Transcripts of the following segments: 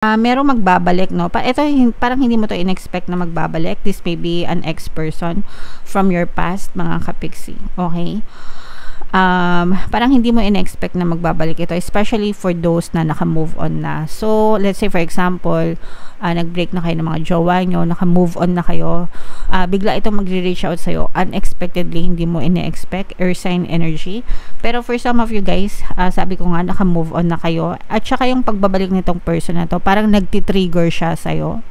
merong magbabalik, no? Ito, parang hindi mo to in-expect na magbabalik. This may be an ex-person from your past, mga kapiksi. Okay? Parang hindi mo in-expect na magbabalik ito, especially for those na naka-move on na. So, let's say for example, nag-break na kayo ng mga jowa nyo, naka-move on na kayo, bigla ito magre-reach out sa'yo, unexpectedly, hindi mo in-expect, air sign energy. Pero for some of you guys, sabi ko nga, naka-move on na kayo, at saka yung pagbabalik nitong person na to, parang nagtitrigger siya sa'yo.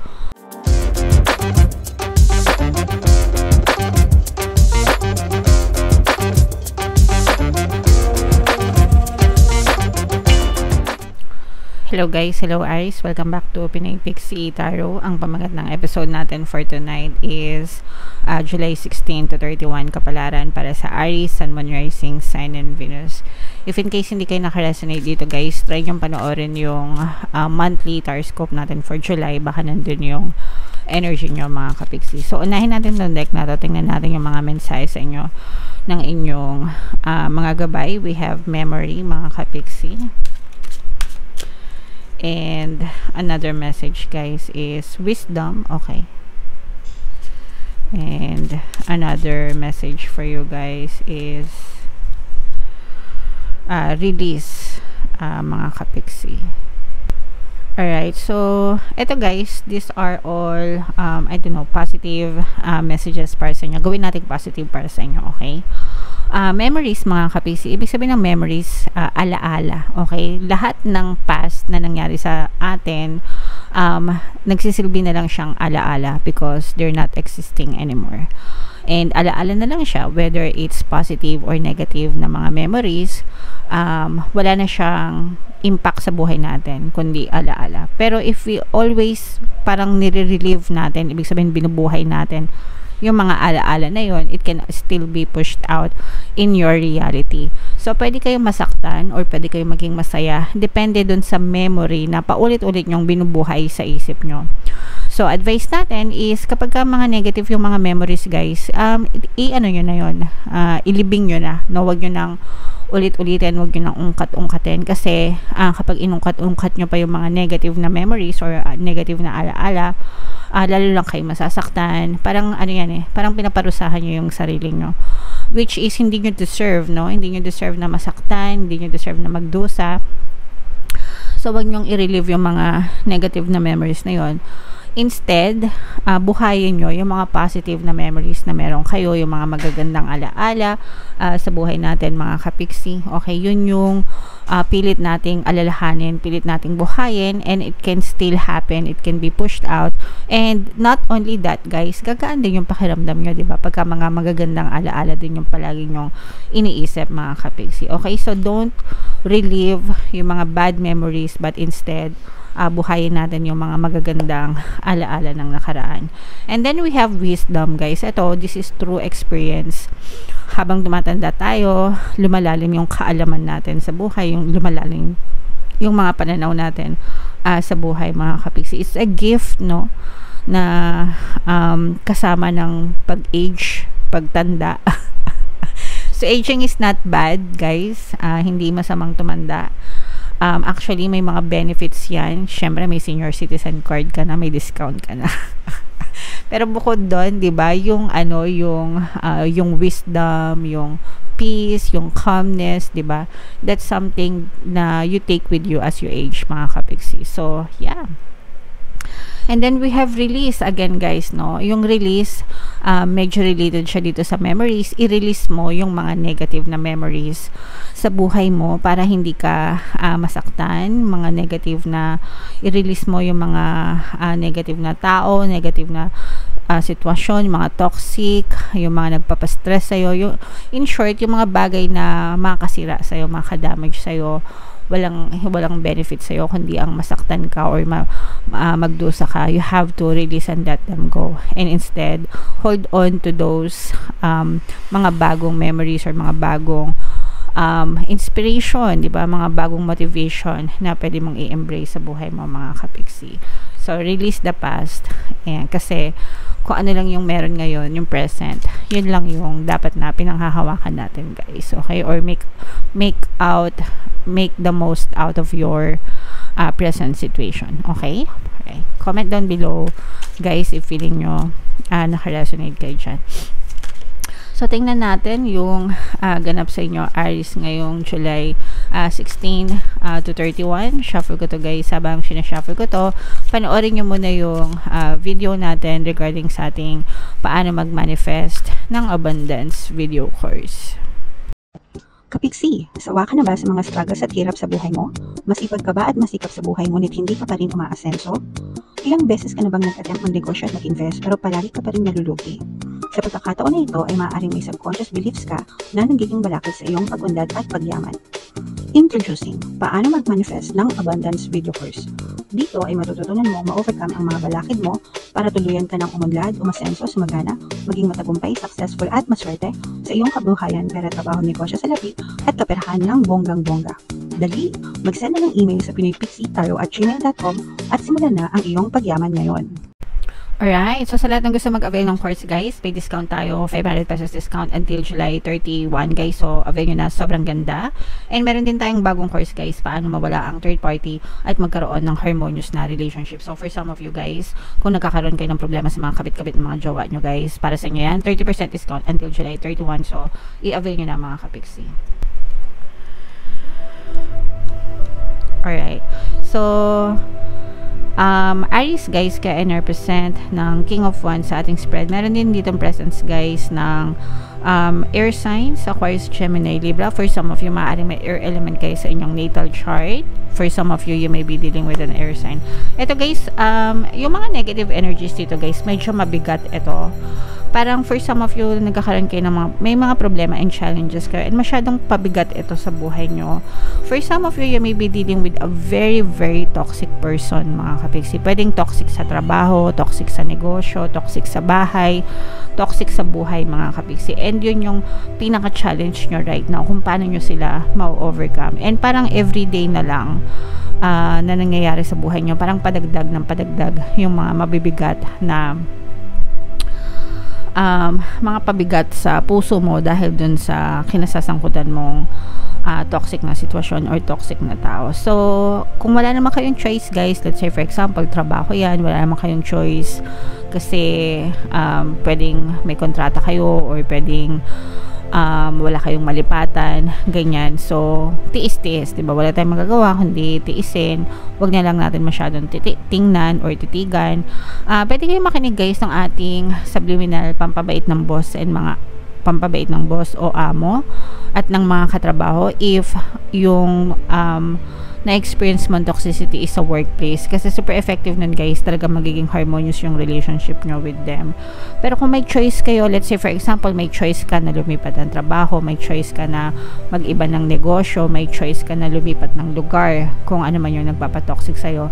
Hello guys, hello Aries, welcome back to Pinay Pixie Tarot. Ang pamagat ng episode natin for tonight is July 16 to 31 kapalaran para sa Aries, Sun, Moon, Rising, Sign, and Venus. If in case hindi kayo nakaresonate dito guys, try nyo panoorin yung monthly taroscope natin for July, baka nandun yung energy nyo mga kapixie. So unahin natin yung deck na to, tingnan natin yung mga mensahe sa inyo ng inyong mga gabay. We have memory mga kapixie. And another message guys is wisdom. Okay. And another message for you guys is release mga kapixie. Alright, so eto guys, these are all I don't know, positive messages para sa inyo. Gawin natin positive para sa inyo, okay? Memories mga kapisi, ibig sabihin ng memories, alaala, okay? Lahat ng past na nangyari sa atin, nagsisilbi na lang siyang alaala because they're not existing anymore. And alaala na lang siya, whether it's positive or negative na mga memories, wala na siyang impact sa buhay natin, kundi alaala. Pero if we always parang nire-relieve natin, ibig sabihin binubuhay natin yung mga alaala na yon, it can still be pushed out in your reality. So, pwede kayong masaktan or pwede kayong maging masaya. Depende dun sa memory na paulit-ulit nyong binubuhay sa isip nyo. So, advice natin is kapag ka mga negative yung mga memories guys, i-ano nyo na yun, ilibing nyo na. No, wag nyo nang ulit-ulitin, wag nyo nang ungkat-ungkatin kasi kapag inungkat-ungkat nyo pa yung mga negative na memories or negative na alaala, lalo lang kayo masasaktan. Parang ano yan parang pinaparusahan nyo yung sarili nyo, which is hindi nyo deserve, no? Hindi nyo deserve na masaktan, hindi nyo deserve na magdusa. So wag nyong i-relive yung mga negative na memories na yon. Instead, buhayin nyo yung mga positive na memories na meron kayo, yung mga magagandang alaala sa buhay natin mga kapiksi. Okay, yun yung pilit nating alalahanin, pilit nating buhayin, and it can still happen, it can be pushed out. And not only that guys, gagaan din yung pakiramdam nyo, diba? Pagka mga magagandang alaala din yung palagi nyong iniisip mga kapiksi. Okay, so don't relive yung mga bad memories, but instead buhayin natin yung mga magagandang alaala ng nakaraan. And then we have wisdom guys. Ito, this is true experience. Habang tumatanda tayo, lumalalim yung kaalaman natin sa buhay, yung lumalalim yung mga pananaw natin sa buhay mga kapiksi. It's a gift, no, na kasama ng pag-age, pagtanda. So aging is not bad guys, hindi masamang tumanda. Actually, may mga benefits yan. Syempre, may senior citizen card ka na, may discount ka na. Pero bukod doon, 'di ba, yung yung wisdom, yung peace, yung calmness, 'di ba? That's something na you take with you as you age, mga kapiksi. So, yeah. And then we have release again guys, no? Yung release, medyo related siya dito sa memories. I-release mo yung mga negative na memories sa buhay mo para hindi ka masaktan. Mga negative na, i-release mo yung mga negative na tao, negative na sitwasyon, yung mga toxic, yung mga nagpapastress sa'yo. In short, yung mga bagay na makakasira sa'yo, makakadamage sa'yo, walang benefit sa'yo kundi ang masaktan ka or magdusa ka. You have to release and let them go, and instead hold on to those mga bagong memories or mga bagong inspiration, di ba, mga bagong motivation na pwede mong i-embrace sa buhay mo mga kapiksi. So release the past, and kasi kung ano lang yung meron ngayon, yung present, yun lang yung dapat na pinanghahawakan natin, guys. Okay? Or make the most out of your present situation. Okay? Okay. Comment down below, guys, if feeling nyo naka-resonate kayo dyan. So, tingnan natin yung ganap sa inyo, Aries, ngayong July 16 to 31. Shuffle ko to, guys. Habang sinashuffle ko to, panoorin nyo muna yung video natin regarding sa ating paano mag-manifest ng abundance video course. Kapiksi, sawa ka na ba sa mga struggles at hirap sa buhay mo? Masipag ka ba at masikap sa buhay ngunit hindi ka pa rin umaasenso? Ilang beses ka na bang nag-attempt mag-negosyo at mag-invest pero palagi ka pa rin nalulugi? Sa pagkakataon na ito ay maaaring may subconscious beliefs ka na nagiging balakid sa iyong pag-unlad at pagyaman. Introducing, paano mag-manifest ng abundance video course. Dito ay matututunan mo ma-overcome ang mga balakid mo para tuluyan ka ng umunlad, umasenso, sumagana, maging matagumpay, successful at maswerte sa iyong kabuhayan, pera, trabaho, negosyo sa lapi at kaperahan ng bonggang-bongga. Dali, mag-send na ng email sa pinoypixie@gmail.com at simulan na ang iyong pagyaman ngayon. Alright, so sa lahat ng gusto mag-avail ng course, guys, may discount tayo, 500 pesos discount until July 31, guys. So, avail nyo na, sobrang ganda. And meron din tayong bagong course, guys, paano mawala ang third party at magkaroon ng harmonious na relationship. So, for some of you, guys, kung nagkakaroon kayo ng problema sa mga kabit-kabit ng mga jowa nyo, guys, para sa inyo yan, 30% discount until July 31. So, i-avail nyo na, mga kapiksi. Alright, so Aries, guys, kaya represent ng King of Wands sa ating spread. Meron din dito presence, guys, ng air signs, Aquarius, Gemini, Libra. For some of you, maaaring may air element kayo sa inyong natal chart. For some of you, you may be dealing with an air sign. Ito, guys, yung mga negative energies dito, guys, medyo mabigat ito. Parang for some of you, nagkakaroon kayo ng may mga problema and challenges kayo and masyadong pabigat ito sa buhay nyo. For some of you, you may be dealing with a very, very toxic person, mga kapiksi. Pwedeng toxic sa trabaho, toxic sa negosyo, toxic sa bahay, toxic sa buhay, mga kapiksi. And yun yung pinaka-challenge nyo right now, kung paano nyo sila ma-overcome. And parang everyday na lang na nangyayari sa buhay nyo, parang padagdag ng padagdag yung mga mabibigat na mga pabigat sa puso mo dahil dun sa kinasasangkutan mong toxic na sitwasyon or toxic na tao. So, kung wala naman kayong choice, guys, let's say for example, trabaho yan, wala naman kayong choice kasi pwedeng may kontrata kayo or pwedeng wala kayong malipatan, ganyan. So, tiis-tiis, diba? Wala tayong magagawa kundi tiisin. Huwag na lang natin masyadong tingnan or titigan. Pwede kayong makinig, guys, ng ating subliminal pampabait ng boss and mga pampabait ng boss o amo at ng mga katrabaho if yung na-experience mo toxicity is sa workplace. Kasi super effective nun, guys. Talaga magiging harmonious yung relationship nyo with them. Pero kung may choice kayo, let's say for example, may choice ka na lumipat ng trabaho, may choice ka na mag-iba ng negosyo, may choice ka na lumipat ng lugar, kung ano man yung nagpapatoxic sa'yo,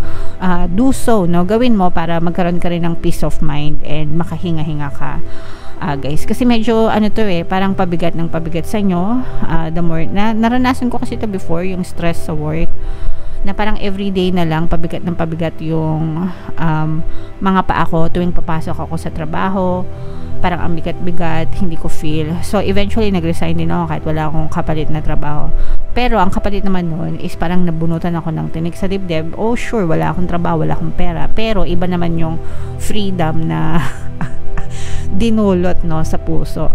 do so, no? Gawin mo para magkaroon ka rin ng peace of mind and makahinga-hinga ka. Guys, kasi medyo parang pabigat ng pabigat sa inyo. The more naranasan ko kasi ito before, yung stress sa work, na parang everyday na lang pabigat ng pabigat yung mga paa ko tuwing papasok ako sa trabaho. Parang ang bigat-bigat, hindi ko feel. So eventually nag-resign din ako kahit wala akong kapalit na trabaho. Pero ang kapalit naman nun is parang nabunutan ako ng tinik sa dibdib. Oh sure, wala akong trabaho, wala akong pera, pero iba naman yung freedom na dinulot, no, sa puso.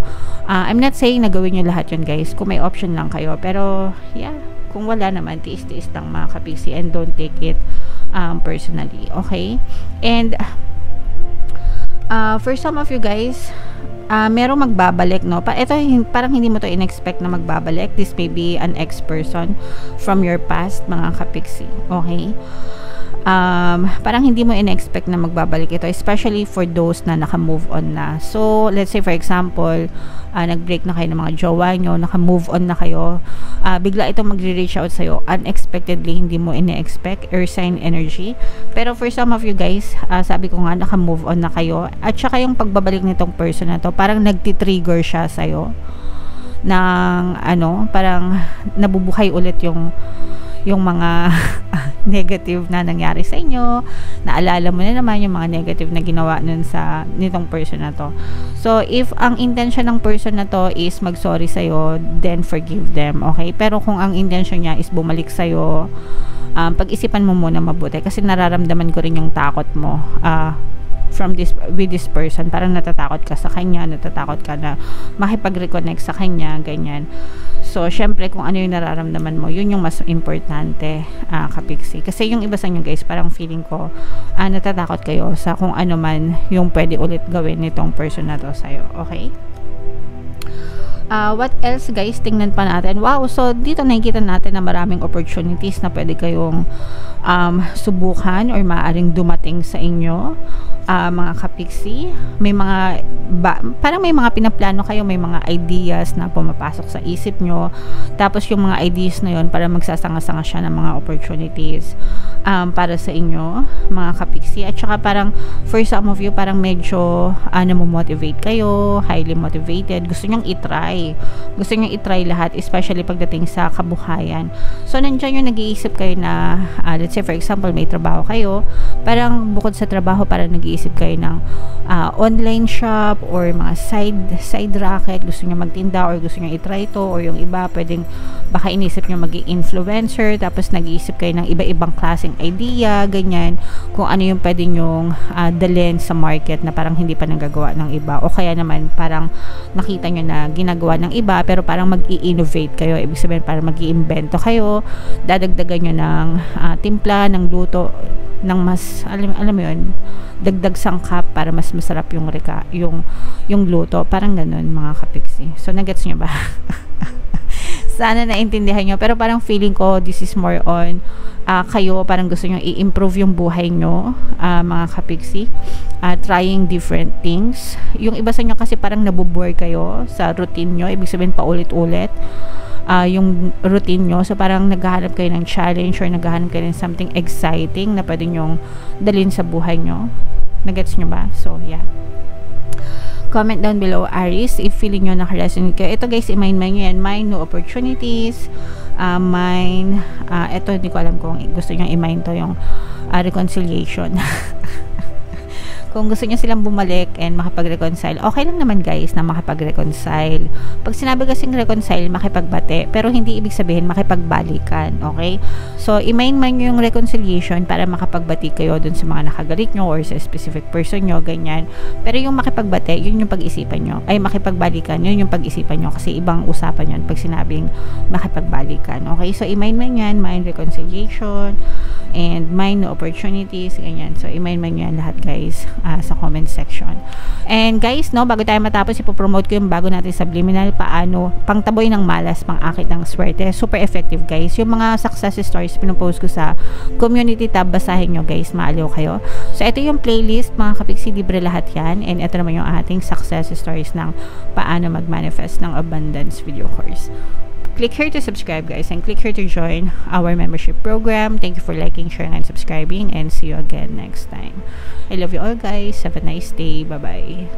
I'm not saying na gawin nyo lahat yun, guys, kung may option lang kayo, pero yeah, kung wala naman, tiis-tiis lang, mga kapiksi, and don't take it personally, okay? And for some of you, guys, merong magbabalik, no? Ito, parang hindi mo to in-expect na magbabalik. This may be an ex-person from your past, mga kapiksi, okay? Parang hindi mo in-expect na magbabalik ito, especially for those na naka-move on na. So, let's say for example, nag-break na kayo ng mga jowa nyo, naka-move on na kayo, bigla itong magre-reach out sa'yo, unexpectedly, hindi mo in-expect, air sign energy. Pero for some of you, guys, sabi ko nga, naka-move on na kayo, at saka yung pagbabalik nitong person na to, parang nagtitrigger siya sa'yo ng, parang nabubuhay ulit yung yung mga negative na nangyari sa inyo, naalala mo na naman yung mga negative na ginawa nitong person na to. So, if ang intention ng person na to is mag-sorry sa'yo, then forgive them, okay? Pero kung ang intention niya is bumalik sa'yo, pag-isipan mo muna mabuti, kasi nararamdaman ko rin yung takot mo, with this person. Parang natatakot ka sa kanya, natatakot ka na makipag-reconnect sa kanya, ganyan. So, syempre, kung ano yung nararamdaman mo, yun yung mas importante, kapiksi. Kasi yung iba sa inyo guys, parang feeling ko, natatakot kayo sa kung ano man yung pwede ulit gawin nitong person na to sa'yo. Okay? What else guys, tingnan pa natin. Wow, so dito nakikita natin na maraming opportunities na pwede kayong subukan or maaaring dumating sa inyo, mga kapiksi. May mga parang may mga pinaplano kayo, may mga ideas na pumapasok sa isip nyo, tapos yung mga ideas na yon para magsasanga-sanga siya ng mga opportunities para sa inyo, mga kapiksi. At saka parang for some of you, parang medyo namomotivate kayo, highly motivated, gusto nyong itry, lahat, especially pagdating sa kabuhayan. So nandiyan yung nag-iisip kayo na let's say for example may trabaho kayo, parang bukod sa trabaho parang nag-iisip kayo ng online shop or mga side racket, gusto nyo magtinda or gusto nyo itry to, or yung iba pwedeng baka inisip nyo maging influencer, tapos nag-iisip kayo ng iba-ibang klaseng idea, ganyan, kung ano yung pwede nyong dalhin sa market na parang hindi pa nagagawa ng iba, o kaya naman parang nakita nyo na ginagawa ng iba pero parang mag-i-innovate kayo, ibig sabihin parang mag-i-invento kayo, dadagdagan nyo ng timpla, ng luto, ng mas, alam mo yun, dagdag sangkap para mas masarap yung luto, parang ganun mga kapiksi. So nagets nyo ba? Sana naintindihan nyo, pero parang feeling ko this is more on kayo parang gusto nyo i-improve yung buhay nyo, mga kapiksi, trying different things. Yung iba sa inyo kasi parang nabubore kayo sa routine nyo, ibig sabihin paulit-ulit yung routine nyo, so parang naghahanap kayo ng challenge or naghahanap kayo ng something exciting na pwede nyong dalhin sa buhay nyo. Nagets nyo ba? So yeah, comment down below Aries if feeling nyo nakaresonate kayo. Ito guys, i-mind nyo yan, mind new opportunities, ito hindi ko alam kung gusto nyo i-mind to, yung reconciliation. Kung gusto niyo silang bumalik and makapag-reconcile, okay lang naman guys na makapag-reconcile. Pag sinabi kasing reconcile, makipagbate, pero hindi ibig sabihin makipagbalikan, okay? So, i-mind nyo yung reconciliation para makapagbati kayo dun sa mga nakagalit nyo or sa specific person nyo, ganyan. Pero yung makipagbate, yun yung pag-isipan nyo. Ay, makipagbalikan, yun yung pag-isipan nyo kasi ibang usapan yun pag sinabing makipagbalikan, okay? So, i-mind yan, mind reconciliation, and mind no opportunities, ganyan. So, i-mind nyo yan lahat guys sa comment section. And guys, no, bago tayo matapos, ipopromote ko yung bago natin subliminal, paano pangtaboy ng malas, pang-akit ng swerte. Super effective guys. Yung mga success stories pinupost ko sa community tab, basahin nyo guys, maaliw kayo. So ito yung playlist mga kapiksi, libre lahat yan. And ito naman yung ating success stories ng paano mag-manifest ng abundance video course. Click here to subscribe guys, and click here to join our membership program. Thank you for liking, sharing, and subscribing, and see you again next time. I love you all guys. Have a nice day. Bye bye.